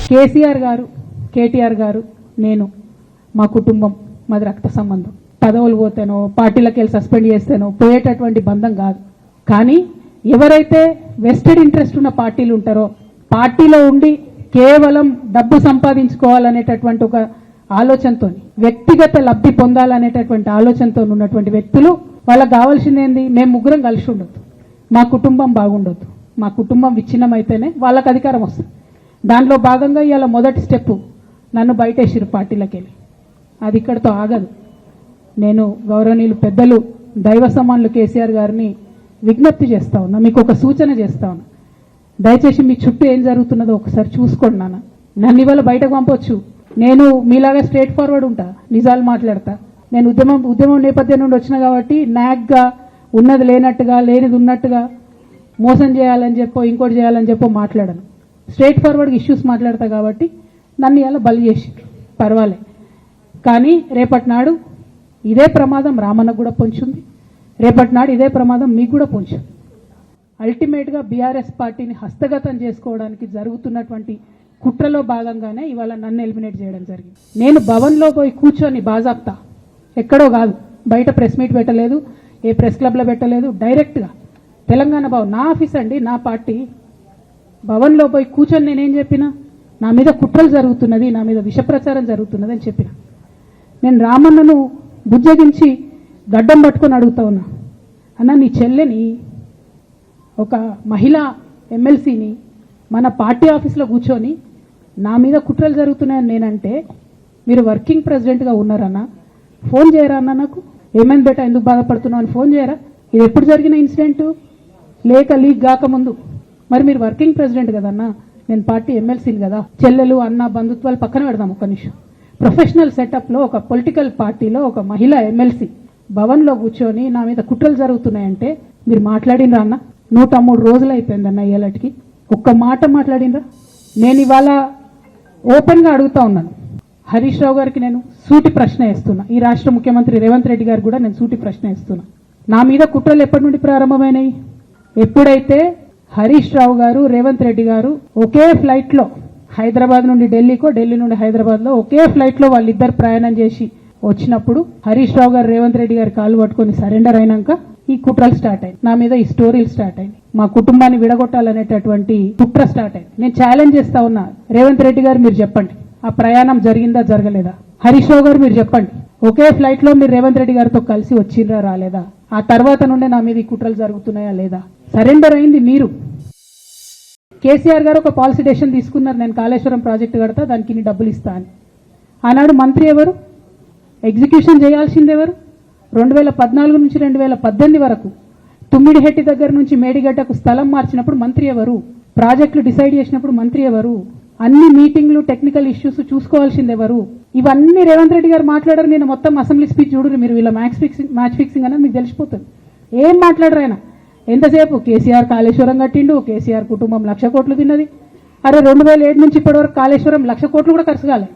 కేసీఆర్ గారు, కేటీఆర్ గారు, నేను, మా కుటుంబం, మాది రక్త సంబంధం. పదవులు పోతేనో పార్టీలకు వెళ్ళి సస్పెండ్ చేస్తేనో పోయేటటువంటి బంధం కాదు. కానీ ఎవరైతే వెస్టెడ్ ఇంట్రెస్ట్ ఉన్న పార్టీలు ఉంటారో, పార్టీలో ఉండి కేవలం డబ్బు సంపాదించుకోవాలనేటటువంటి ఒక ఆలోచనతో, వ్యక్తిగత లబ్ధి పొందాలనేటటువంటి ఆలోచనతో ఉన్నటువంటి వ్యక్తులు, వాళ్ళకి కావాల్సింది ఏంది? మేము ముగ్గురం కలిసి ఉండొద్దు, మా కుటుంబం బాగుండొద్దు, మా కుటుంబం విచ్ఛిన్నమైతేనే వాళ్ళకి అధికారం వస్తుంది. దాంట్లో భాగంగా ఇవాళ మొదటి స్టెప్ నన్ను బయటేసిరు పార్టీలకు వెళ్ళి. అది ఇక్కడితో ఆగదు. నేను గౌరవనీయులు పెద్దలు దైవ సమానులు కేసీఆర్ గారిని విజ్ఞప్తి చేస్తా ఉన్నా, మీకు ఒక సూచన చేస్తా ఉన్నా. దయచేసి మీ చుట్టూ ఏం జరుగుతున్నదో ఒకసారి చూసుకోండి. నన్ను ఇవాళ బయటకు పంపొచ్చు, నేను మీలాగా స్ట్రేట్ ఫార్వర్డ్ ఉంటా, నిజాలు మాట్లాడతా. నేను ఉద్యమం నేపథ్యం నుండి వచ్చిన కాబట్టి నాగ్గా ఉన్నది లేనట్టుగా, లేనిది ఉన్నట్టుగా, మోసం చేయాలని చెప్పో ఇంకోటి చేయాలని చెప్పో మాట్లాడను. స్ట్రేట్ ఫార్వర్డ్గా ఇష్యూస్ మాట్లాడతా కాబట్టి నన్ను ఇలా బలి చేసి పర్వాలే. కానీ రేపటి నాడు ఇదే ప్రమాదం రామన్నకు కూడా పొంచుంది, రేపటి నాడు ఇదే ప్రమాదం మీకు కూడా పొంచుంది. అల్టిమేట్గా బీఆర్ఎస్ పార్టీని హస్తగతం చేసుకోవడానికి జరుగుతున్నటువంటి కుట్రలో భాగంగానే ఇవాళ నన్ను ఎలిమినేట్ చేయడం జరిగింది. నేను భవన్లో పోయి కూర్చొని బాజాప్తా, ఎక్కడో కాదు, బయట ప్రెస్ మీట్ పెట్టలేదు, ఏ ప్రెస్ క్లబ్లో పెట్టలేదు, డైరెక్ట్గా తెలంగాణ భవన్, నా ఆఫీస్ అండి, నా పార్టీ భవన్లో పోయి కూర్చొని నేనేం చెప్పినా, నా మీద కుట్రలు జరుగుతున్నది, నా మీద విషప్రచారం జరుగుతున్నది అని చెప్పిన. నేను రామన్నను బుజ్జగించి గడ్డం పట్టుకొని అడుగుతా ఉన్నా, అన్న నీ చెల్లెని, ఒక మహిళా ఎమ్మెల్సీని మన పార్టీ ఆఫీస్లో కూర్చొని నా మీద కుట్రలు జరుగుతున్నాయని నేనంటే, మీరు వర్కింగ్ ప్రెసిడెంట్గా ఉన్నారన్న, ఫోన్ చేయరా అన్న, నాకు ఏమైంది బేటా, ఎందుకు బాధపడుతున్నావు అని ఫోన్ చేయరా? ఇది ఎప్పుడు జరిగిన ఇన్సిడెంటు? లేక లీక్ కాకముందు. మరి మీరు వర్కింగ్ ప్రెసిడెంట్ కదన్నా, నేను పార్టీ ఎమ్మెల్సీని కదా. చెల్లెలు అన్న బంధుత్వాలు పక్కన పెడదాం ఒక నిమిషం. ప్రొఫెషనల్ సెటప్లో ఒక పొలిటికల్ పార్టీలో ఒక మహిళా ఎమ్మెల్సీ భవన్లో కూర్చొని నా మీద కుట్రలు జరుగుతున్నాయంటే మీరు మాట్లాడినరా అన్న? 103 రోజులు అయిపోయిందన్న ఇయ్యాలటికి, ఒక్క మాట మాట్లాడినరా? నేను ఇవాళ ఓపెన్గా అడుగుతా ఉన్నాను, హరీష్ రావు గారికి నేను సూటి ప్రశ్న వేస్తున్నా, ఈ రాష్ట్ర ముఖ్యమంత్రి రేవంత్ రెడ్డి గారు కూడా నేను సూటి ప్రశ్న వేస్తున్నా. నా మీద కుట్రలు ఎప్పటి నుండి ప్రారంభమైనాయి? ఎప్పుడైతే హరీష్ రావు గారు, రేవంత్ రెడ్డి గారు ఒకే ఫ్లైట్లో హైదరాబాద్ నుండి ఢిల్లీకో, ఢిల్లీ నుండి హైదరాబాద్లో ఒకే ఫ్లైట్లో వాళ్ళిద్దరు ప్రయాణం చేసి వచ్చినప్పుడు హరీష్ రావు గారు రేవంత్ రెడ్డి గారి కాలు పట్టుకొని సరెండర్ అయినాక ఈ కుట్రలు స్టార్ట్ అయింది, నా మీద ఈ స్టోరీలు స్టార్ట్ అయింది, మా కుటుంబాన్ని విడగొట్టాలనేటటువంటి కుట్ర స్టార్ట్ అయింది. నేను ఛాలెంజ్ చేస్తా ఉన్నా, రేవంత్ రెడ్డి గారు మీరు చెప్పండి, ఆ ప్రయాణం జరిగిందా జరగలేదా? హరీష్ రావు గారు మీరు చెప్పండి, ఒకే ఫ్లైట్లో మీరు రేవంత్ రెడ్డి గారితో కలిసి వచ్చిండ్రా రాలేదా? ఆ తర్వాత నుండే నా మీద ఈ కుట్రలు జరుగుతున్నాయా లేదా? సరెండర్ అయింది మీరు. కేసీఆర్ గారు ఒక పాలసీ డెసిషన్ తీసుకున్నారు, నేను కాళేశ్వరం ప్రాజెక్టు కడతా, దానికి ఇన్ని డబ్బులు ఇస్తా అని. ఆనాడు మంత్రి ఎవరు? ఎగ్జిక్యూషన్ చేయాల్సింది ఎవరు? 2014 నుంచి 2018 వరకు తుమ్మిడిహెట్టి దగ్గర నుంచి మేడిగడ్డకు స్థలం మార్చినప్పుడు మంత్రి ఎవరు? ప్రాజెక్టులు డిసైడ్ చేసినప్పుడు మంత్రి ఎవరు? అన్ని మీటింగ్లు, టెక్నికల్ ఇష్యూస్ చూసుకోవాల్సింది ఎవరు? ఇవన్నీ రేవంత్ రెడ్డి గారు మాట్లాడారు. నేను మొత్తం అసెంబ్లీ స్పీచ్ చూడరు మీరు, వీళ్ళ మ్యాచ్ ఫిక్సింగ్ అనేది మీకు తెలిసిపోతుంది. ఏం మాట్లాడరు ఆయన. ఎంతసేపు కేసీఆర్ కాళేశ్వరం కట్టిండు, కేసీఆర్ కుటుంబం 1,00,000 కోట్లు తిన్నది. అరే 2007 నుంచి ఇప్పటివరకు కాళేశ్వరం 1,00,000 కోట్లు కూడా ఖర్చు కాలే.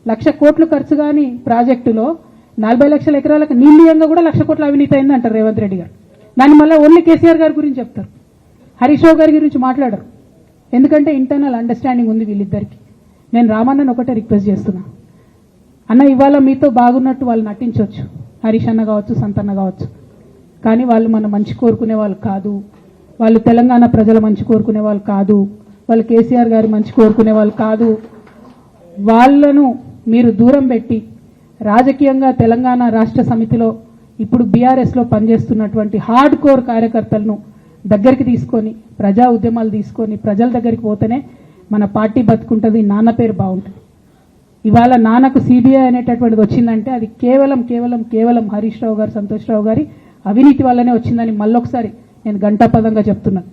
1,00,000 కోట్లు ఖర్చు కాని ప్రాజెక్టులో 40 లక్షల ఎకరాలకు నీళ్ళీయంగా కూడా 1,00,000 కోట్ల అవినీతి అయింది అంటారు రేవంత్ రెడ్డి గారు. దాన్ని మళ్ళీ ఓన్లీ కేసీఆర్ గారి గురించి చెప్తారు, హరీష్ రావు గారి గురించి మాట్లాడరు. ఎందుకంటే ఇంటర్నల్ అండర్స్టాండింగ్ ఉంది వీళ్ళిద్దరికి. నేను రామన్నను ఒకటే రిక్వెస్ట్ చేస్తున్నా, అన్న ఇవాళ మీతో బాగున్నట్టు వాళ్ళు నటించవచ్చు, హరీష్ అన్న కావచ్చు, సంతన్న కావచ్చు, కానీ వాళ్ళు మన మంచి కోరుకునే వాళ్ళు కాదు, వాళ్ళు తెలంగాణ ప్రజల మంచి కోరుకునే వాళ్ళు కాదు, వాళ్ళు కేసీఆర్ గారి మంచి కోరుకునే వాళ్ళు కాదు. వాళ్ళను మీరు దూరం పెట్టి రాజకీయంగా తెలంగాణ రాష్ట్ర సమితిలో ఇప్పుడు బీఆర్ఎస్లో పనిచేస్తున్నటువంటి హార్డ్ కోర్ కార్యకర్తలను దగ్గరికి తీసుకొని, ప్రజా ఉద్యమాలు తీసుకొని ప్రజల దగ్గరికి పోతేనే మన పార్టీ బతుకుంటుంది, నాన్న పేరు బాగుంటుంది. ఇవాళ నాన్నకు సిబిఐ అనేటటువంటిది వచ్చిందంటే అది కేవలం హరీష్ రావు గారు, సంతోష్ రావు గారి అవినీతి వల్లనే వచ్చిందని మళ్ళొకసారి నేను ఘంటాపదంగా చెప్తున్నాను.